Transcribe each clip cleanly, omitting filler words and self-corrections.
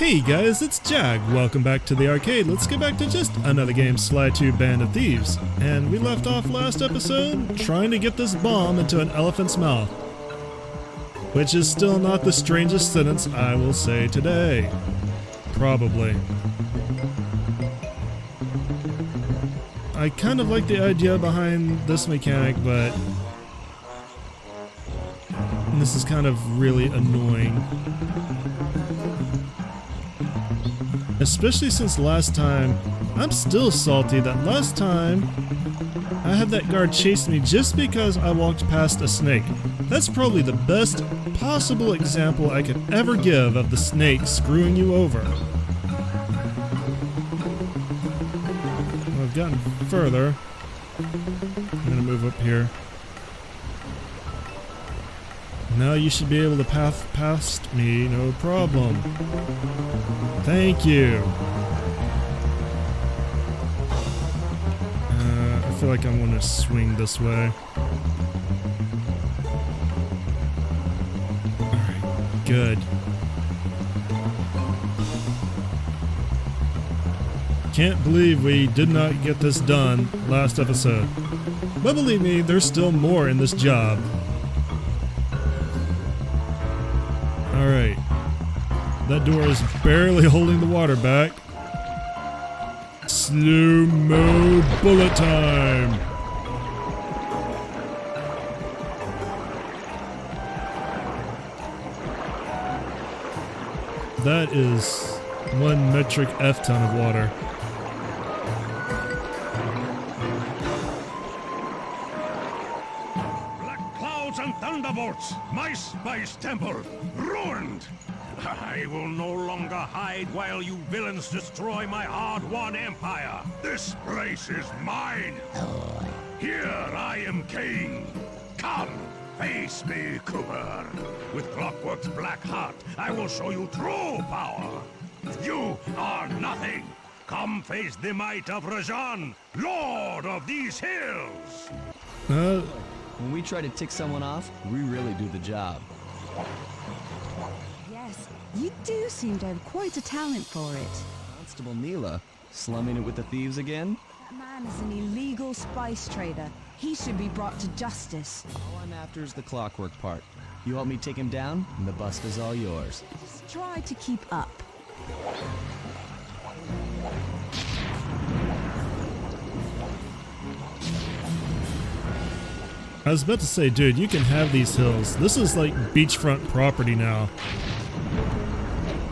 Hey guys, it's Jag. Welcome back to the arcade. Let's get back to just another game, Sly 2 Band of Thieves. And we left off last episode trying to get this bomb into an elephant's mouth. Which is still not the strangest sentence I will say today. Probably. I kind of like the idea behind this mechanic, but this is kind of really annoying. Especially since last time, I'm still salty that last time I had that guard chase me just because I walked past a snake. That's probably the best possible example I could ever give of the snake screwing you over. Well, I've gotten further. I'm gonna move up here. Now you should be able to path past me, no problem. Thank you. I feel like I want to swing this way. Alright, good. Can't believe we did not get this done last episode. But believe me, there's still more in this job. Alright. That door is barely holding the water back. Slow-mo bullet time! That is 1 metric F-ton of water. Black clouds and thunderbolts! My spice temple ruined! I will no longer hide while you villains destroy my hard-won empire. This place is mine. Here I am king. Come, face me, Cooper. With Clockwork's black heart, I will show you true power. You are nothing. Come face the might of Rajan, Lord of these hills. When we try to tick someone off, we really do the job. You do seem to have quite a talent for it. Constable Neyla, slumming it with the thieves again? That man is an illegal spice trader. He should be brought to justice. All I'm after is the clockwork part. You help me take him down, and the bust is all yours. Just try to keep up. I was about to say, dude, you can have these hills. This is like beachfront property now.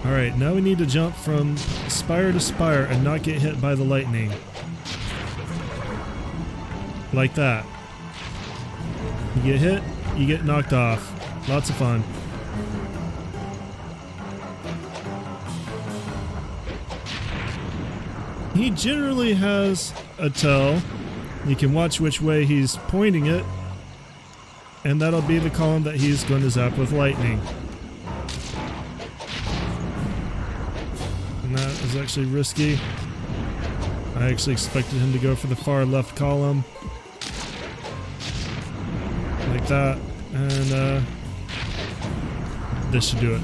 Alright, now we need to jump from spire to spire and not get hit by the lightning. Like that. You get hit, you get knocked off. Lots of fun. He generally has a tell. You can watch which way he's pointing it, and that'll be the column that he's going to zap with lightning. And that is actually risky. I actually expected him to go for the far left column. Like that. And this should do it.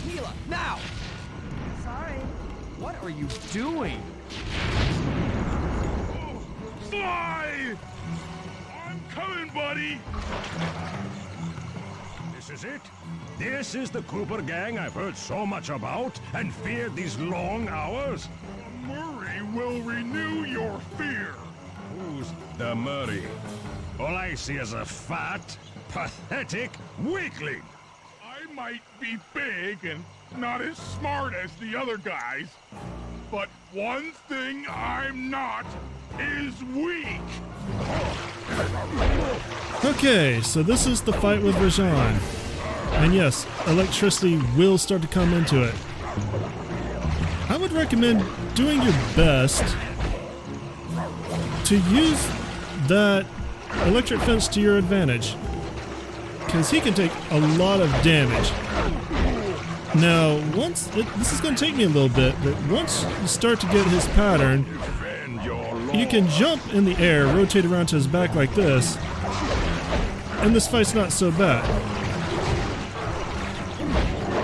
Neyla, now! Sorry. What are you doing? Fly! I'm coming, buddy! This is it? This is the Cooper gang I've heard so much about and feared these long hours? Murray will renew your fear. Who's the Murray? All I see is a fat, pathetic weakling. I might be big and not as smart as the other guys, but one thing I'm not is weak. Okay, so this is the fight with Rajan. And yes, electricity will start to come into it. I would recommend doing your best to use that electric fence to your advantage, because he can take a lot of damage. Now, this is going to take me a little bit, but once you start to get his pattern, you can jump in the air, rotate around to his back like this, and this fight's not so bad.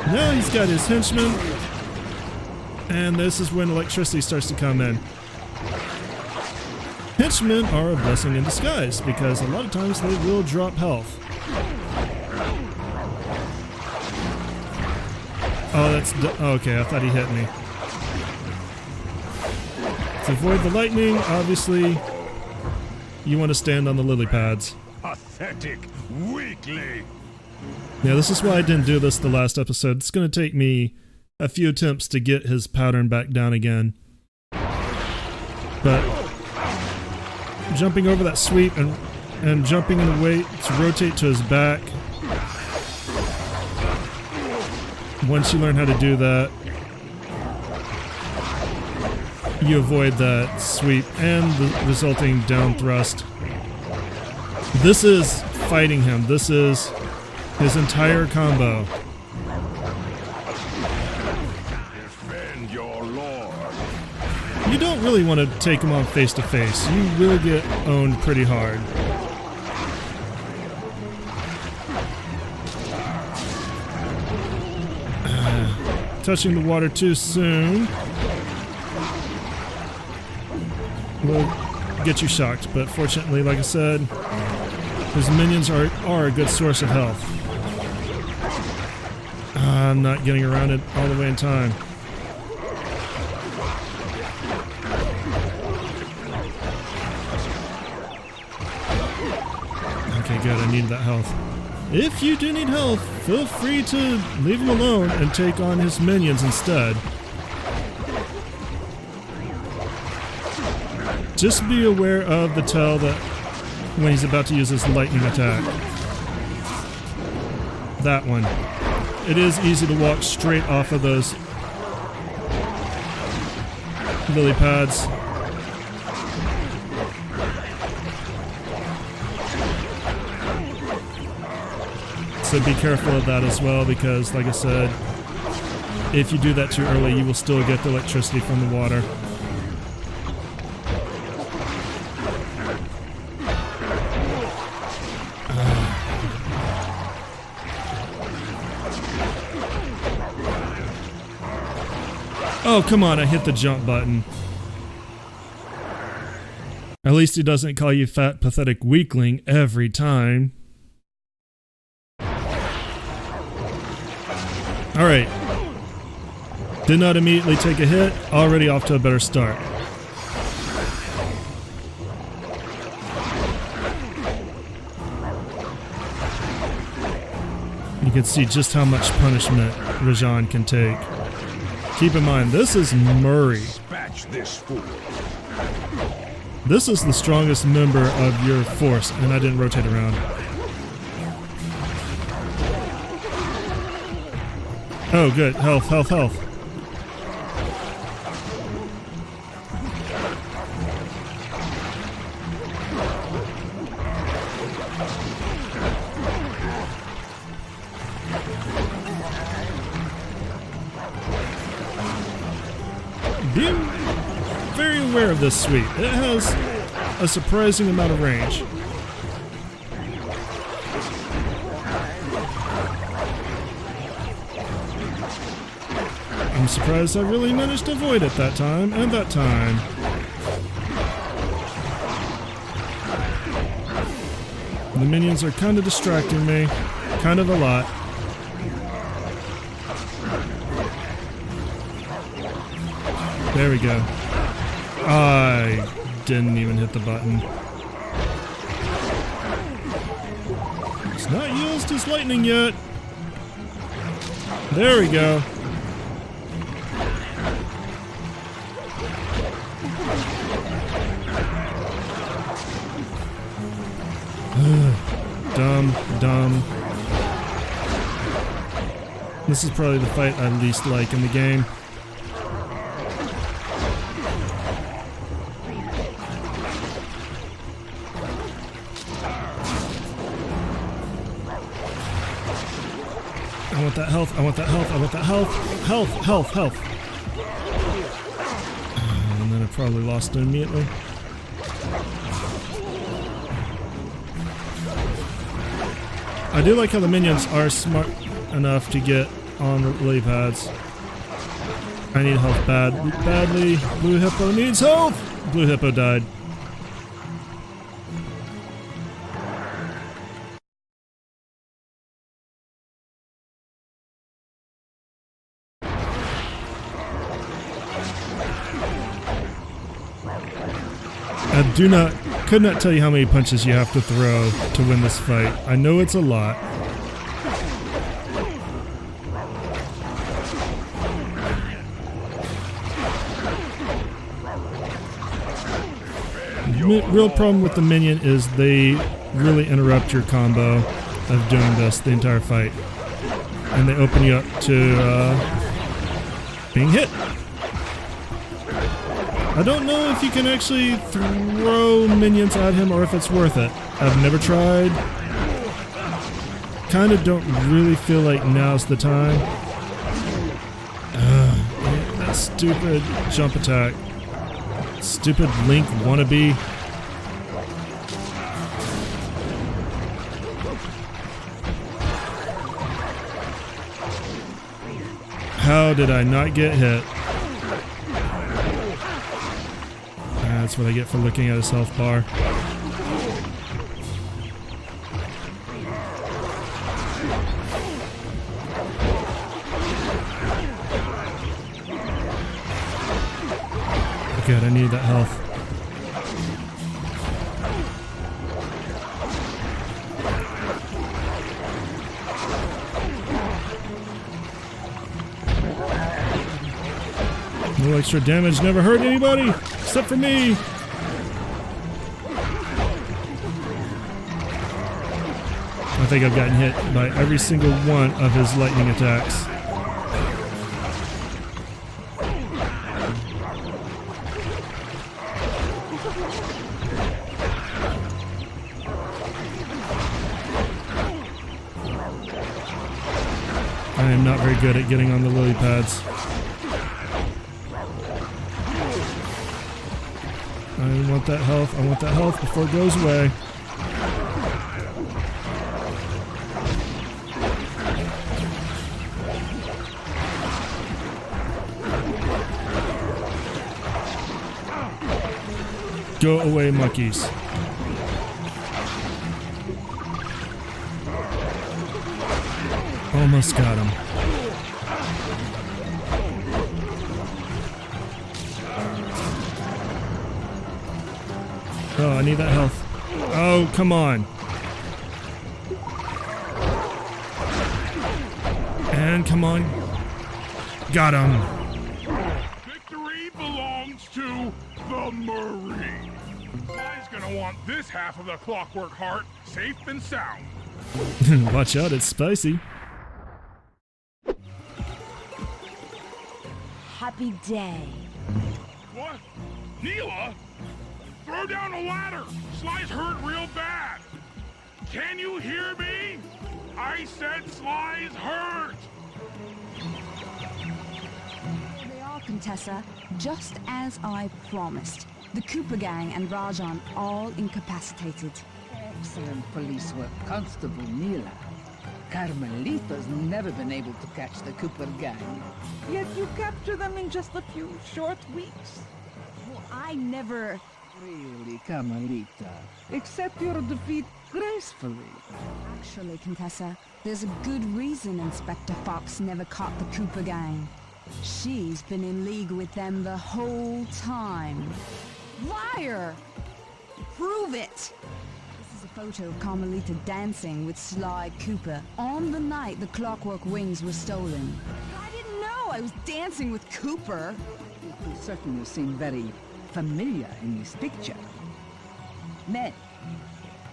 Now he's got his henchmen, And this is when electricity starts to come in. Henchmen are a blessing in disguise because a lot of times they will drop health. Oh, that's... okay, I thought he hit me. To avoid the lightning, obviously, you want to stand on the lily pads. Pathetic weakling. Yeah, this is why I didn't do this the last episode. It's going to take me a few attempts to get his pattern back down again. But jumping over that sweep and jumping in the way to rotate to his back. Once you learn how to do that, you avoid that sweep and the resulting down thrust. This is fighting him. This is his entire combo. Defend your lord. You don't really want to take him on face to face. You will get owned pretty hard. Touching the water too soon will get you shocked, but fortunately, like I said, his minions are a good source of health. I'm not getting around it all the way in time. Okay, good, I needed that health. If you do need health, feel free to leave him alone and take on his minions instead. Just be aware of the tell that when he's about to use his lightning attack. That one. It is easy to walk straight off of those lily pads. So be careful of that as well, because like I said, if you do that too early, you will still get the electricity from the water. Oh, come on, I hit the jump button. At least he doesn't call you fat, pathetic weakling every time. Alright. Did not immediately take a hit, already off to a better start. You can see just how much punishment Rajan can take. Keep in mind, this is Murray. Dispatch this fool. This is the strongest member of your force, and I didn't rotate around. Oh, good. Health, health, health. Be very aware of this sweep. It has a surprising amount of range. I'm surprised I really managed to avoid it that time, and that time. The minions are kind of distracting me, kind of a lot. There we go. I didn't even hit the button. It's not used his lightning yet. There we go. Dumb. This is probably the fight I least like in the game. I want that health, I want that health, I want that health. Health. And then I probably lost it immediately. I do like how the minions are smart enough to get on the lily pads. I need health badly. Blue Hippo needs health! Blue Hippo died. Could not tell you how many punches you have to throw to win this fight. I know it's a lot. Real problem with the minion is they really interrupt your combo of doing this the entire fight. And they open you up to being hit. I don't know if you can actually throw minions at him or if it's worth it. I've never tried. Kind of don't really feel like now's the time. That stupid jump attack. Stupid Link wannabe. How did I not get hit? That's what I get for looking at his health bar. Good, I need that health. No extra damage never hurt anybody, except for me. I think I've gotten hit by every single one of his lightning attacks. I am not very good at getting on the lily pads. I want that health. I want that health before it goes away. Go away, monkeys. Almost got him. Oh, I need that health. Oh, come on. And come on. Got him. Victory belongs to the Marine. Sly's gonna want this half of the Clockwork Heart safe and sound. Watch out, it's spicy. Happy day. What? Neyla? Throw down a ladder! Sly's hurt real bad! Can you hear me? I said Sly's hurt! They are, Contessa, just as I promised. The Cooper gang and Rajan all incapacitated. Excellent police work, Constable Neyla. Carmelita's never been able to catch the Cooper gang. Yet you capture them in just a few short weeks. Well, I never... Really, Carmelita. Accept your defeat gracefully. Actually, Contessa, there's a good reason Inspector Fox never caught the Cooper gang. She's been in league with them the whole time. Liar! Prove it! This is a photo of Carmelita dancing with Sly Cooper on the night the Clockwork Wings were stolen. I didn't know I was dancing with Cooper. You certainly seem very familiar in this picture. Men,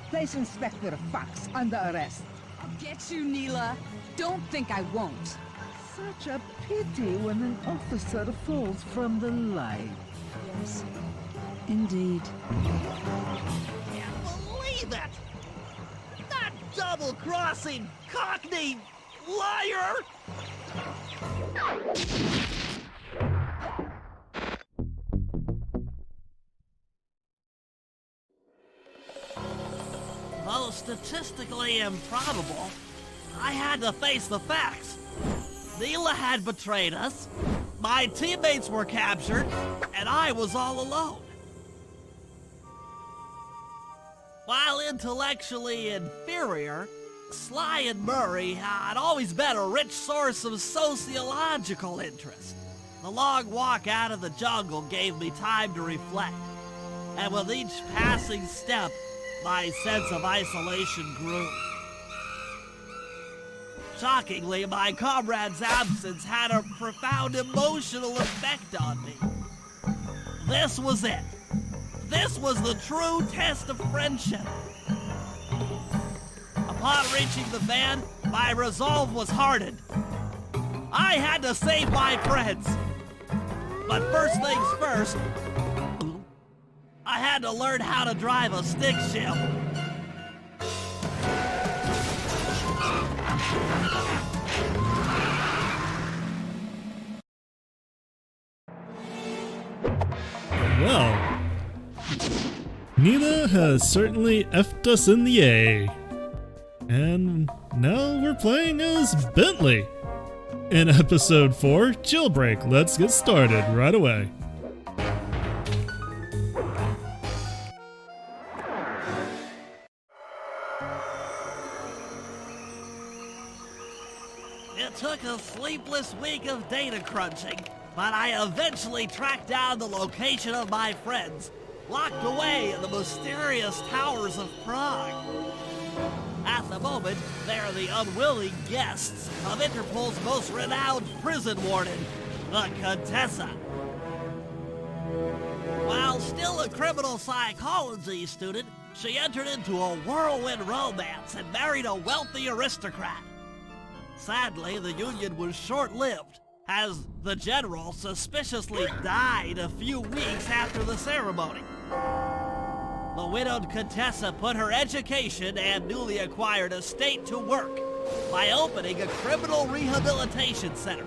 place Inspector Fox under arrest. I'll get you, Neyla. Don't think I won't. Such a pity when an officer falls from the light. Yes, indeed. Can't believe it! That double-crossing Cockney liar! Though statistically improbable, I had to face the facts. Neyla had betrayed us. My teammates were captured, and I was all alone. While intellectually inferior, Sly and Murray had always been a rich source of sociological interest. The long walk out of the jungle gave me time to reflect, and with each passing step, my sense of isolation grew. Shockingly, my comrade's absence had a profound emotional effect on me. This was it. This was the true test of friendship. Upon reaching the van, my resolve was hardened. I had to save my friends. But first things first, I had to learn how to drive a stick shift. Well, Neyla has certainly effed us in the A. And now we're playing as Bentley. In episode 4, Jailbreak. Let's get started right away. It took a sleepless week of data crunching, but I eventually tracked down the location of my friends, locked away in the mysterious towers of Prague. At the moment, they are the unwilling guests of Interpol's most renowned prison warden, the Contessa. While still a criminal psychology student, she entered into a whirlwind romance and married a wealthy aristocrat. Sadly, the union was short-lived, as the general suspiciously died a few weeks after the ceremony. The widowed Contessa put her education and newly acquired estate to work by opening a criminal rehabilitation center.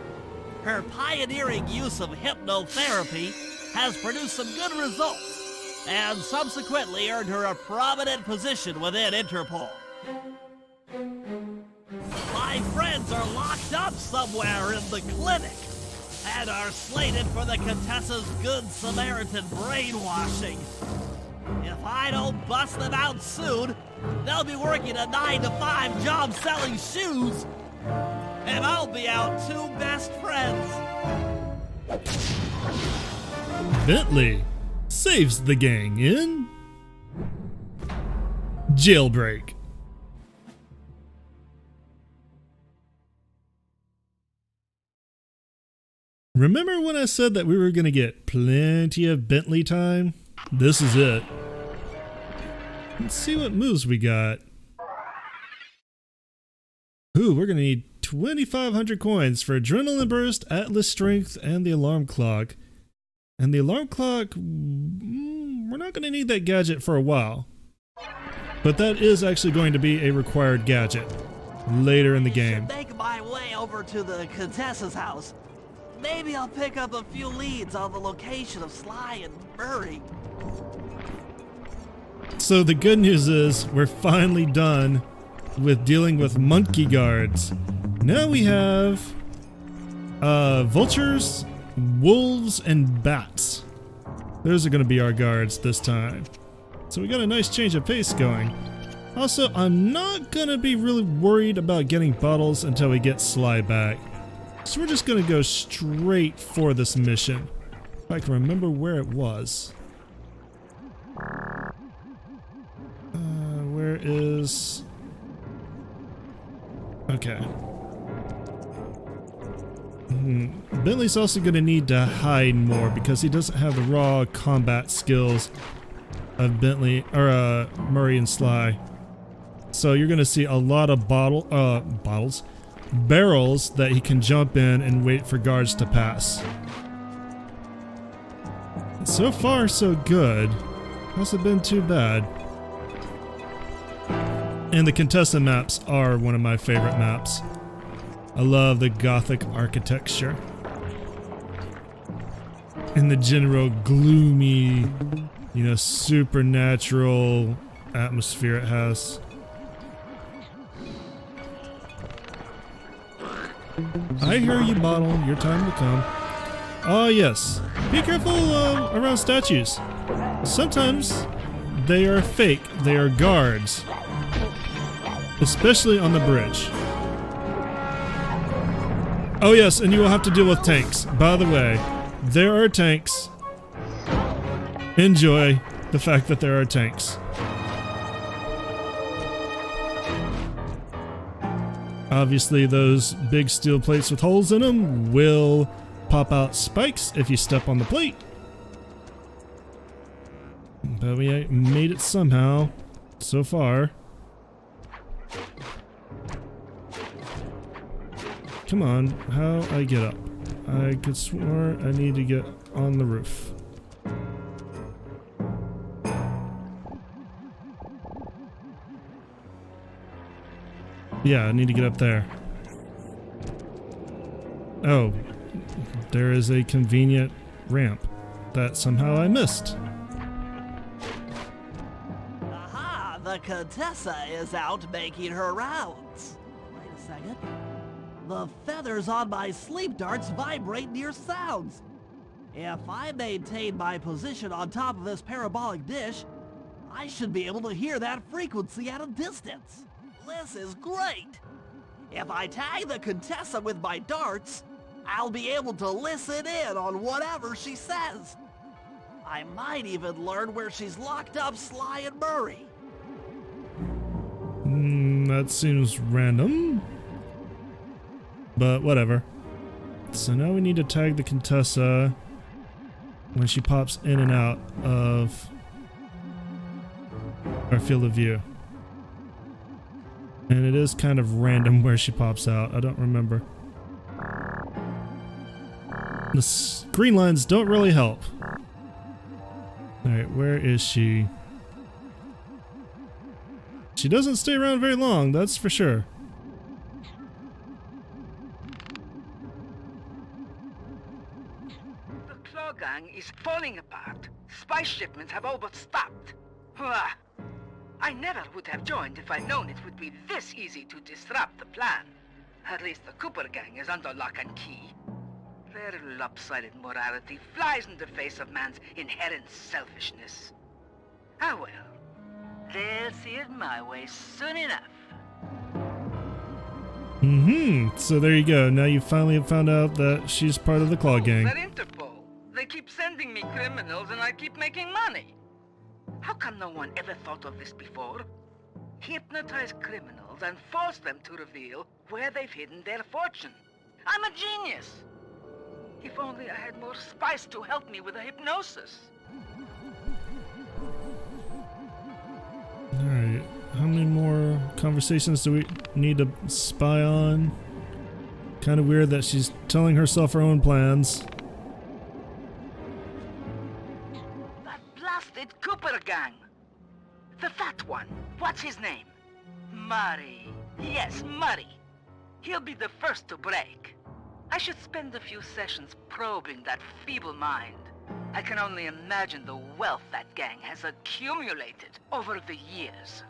Her pioneering use of hypnotherapy has produced some good results and subsequently earned her a prominent position within Interpol. My friends are locked up somewhere in the clinic and are slated for the Contessa's Good Samaritan brainwashing. If I don't bust them out soon, they'll be working a 9-to-5 job selling shoes, and I'll be out two best friends. Bentley saves the gang in Jailbreak. Remember when I said that we were going to get plenty of Bentley time? This is it. Let's see what moves we got. Ooh, we're going to need 2,500 coins for Adrenaline Burst, Atlas Strength, and the Alarm Clock. And the Alarm Clock, we're not going to need that gadget for a while. But that is actually going to be a required gadget later in the game. Make my way over to the Contessa's house. Maybe I'll pick up a few leads on the location of Sly and Murray. So the good news is we're finally done with dealing with monkey guards. Now we have vultures, wolves, and bats. Those are going to be our guards this time. So we got a nice change of pace going. Also, I'm not going to be really worried about getting bottles until we get Sly back. So we're just going to go straight for this mission. If I can remember where it was. Where is... Okay. Bentley's also going to need to hide more because he doesn't have the raw combat skills of Bentley or Murray and Sly. So you're going to see a lot of barrels that he can jump in and wait for guards to pass. So far, so good. Hasn't been too bad. And the Contessa maps are one of my favorite maps. I love the Gothic architecture. And the general gloomy, supernatural atmosphere it has. I hear you, Bottle. Your time will come. Oh yes, be careful around statues. Sometimes they are fake, they are guards. Especially on the bridge. Oh yes, and you will have to deal with tanks. By the way, there are tanks. Enjoy the fact that there are tanks. Obviously, those big steel plates with holes in them will pop out spikes if you step on the plate. But we made it somehow, so far. Come on, how I get up? I could swear I need to get on the roof. Yeah, I need to get up there. Oh, there is a convenient ramp that somehow I missed. Aha! The Contessa is out making her rounds. Wait a second. The feathers on my sleep darts vibrate near sounds. If I maintain my position on top of this parabolic dish, I should be able to hear that frequency at a distance. This is great! If I tag the Contessa with my darts, I'll be able to listen in on whatever she says. I might even learn where she's locked up Sly and Murray. That seems random. But whatever. So now we need to tag the Contessa when she pops in and out of our field of view. And it is kind of random where she pops out. I don't remember. The green lines don't really help. Alright, where is she? She doesn't stay around very long, that's for sure. The Claw Gang is falling apart. Spice shipments have all but stopped. I never would have joined if I'd known it would be this easy to disrupt the plan. At least the Cooper Gang is under lock and key. Their lopsided morality flies in the face of man's inherent selfishness. Ah well, they'll see it my way soon enough. So there you go. Now you finally have found out that she's part of the Claw Gang. They're Interpol. They keep sending me criminals and I keep making money. How come no one ever thought of this before? Hypnotize criminals and force them to reveal where they've hidden their fortune. I'm a genius. If only I had more spice to help me with the hypnosis. Alright, how many more conversations do we need to spy on? Kind of weird that she's telling herself her own plans. That blasted Cooper Gang. The fat one. What's his name? Murray. Yes, Murray. He'll be the first to break. I should spend a few sessions probing that feeble mind. I can only imagine the wealth that gang has accumulated over the years.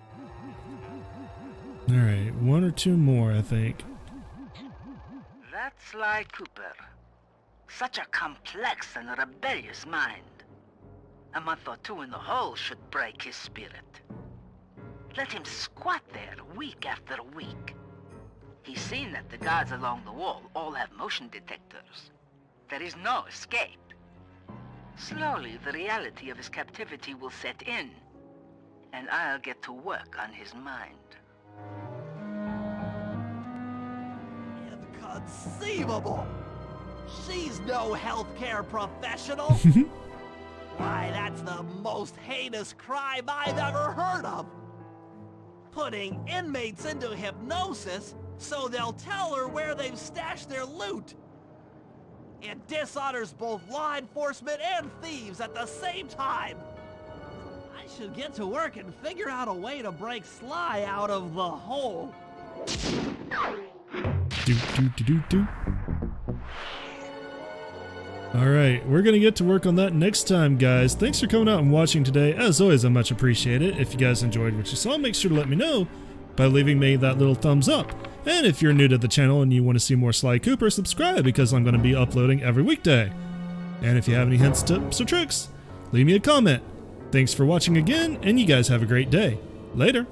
Alright, one or two more, I think. That's Sly Cooper. Such a complex and rebellious mind. A month or two in the hole should break his spirit. Let him squat there week after week. He's seen that the guards along the wall all have motion detectors. There is no escape. Slowly, the reality of his captivity will set in, and I'll get to work on his mind. Inconceivable! She's no healthcare professional! Why, that's the most heinous crime I've ever heard of! Putting inmates into hypnosis so they'll tell her where they've stashed their loot! It dishonors both law enforcement and thieves at the same time! I should get to work and figure out a way to break Sly out of the hole. Alright, we're gonna get to work on that next time, guys. Thanks for coming out and watching today. As always, I much appreciate it. If you guys enjoyed what you saw, make sure to let me know by leaving me that little thumbs up. And if you're new to the channel and you want to see more Sly Cooper, subscribe because I'm going to be uploading every weekday. And if you have any hints, tips, or tricks, leave me a comment. Thanks for watching again, and you guys have a great day. Later.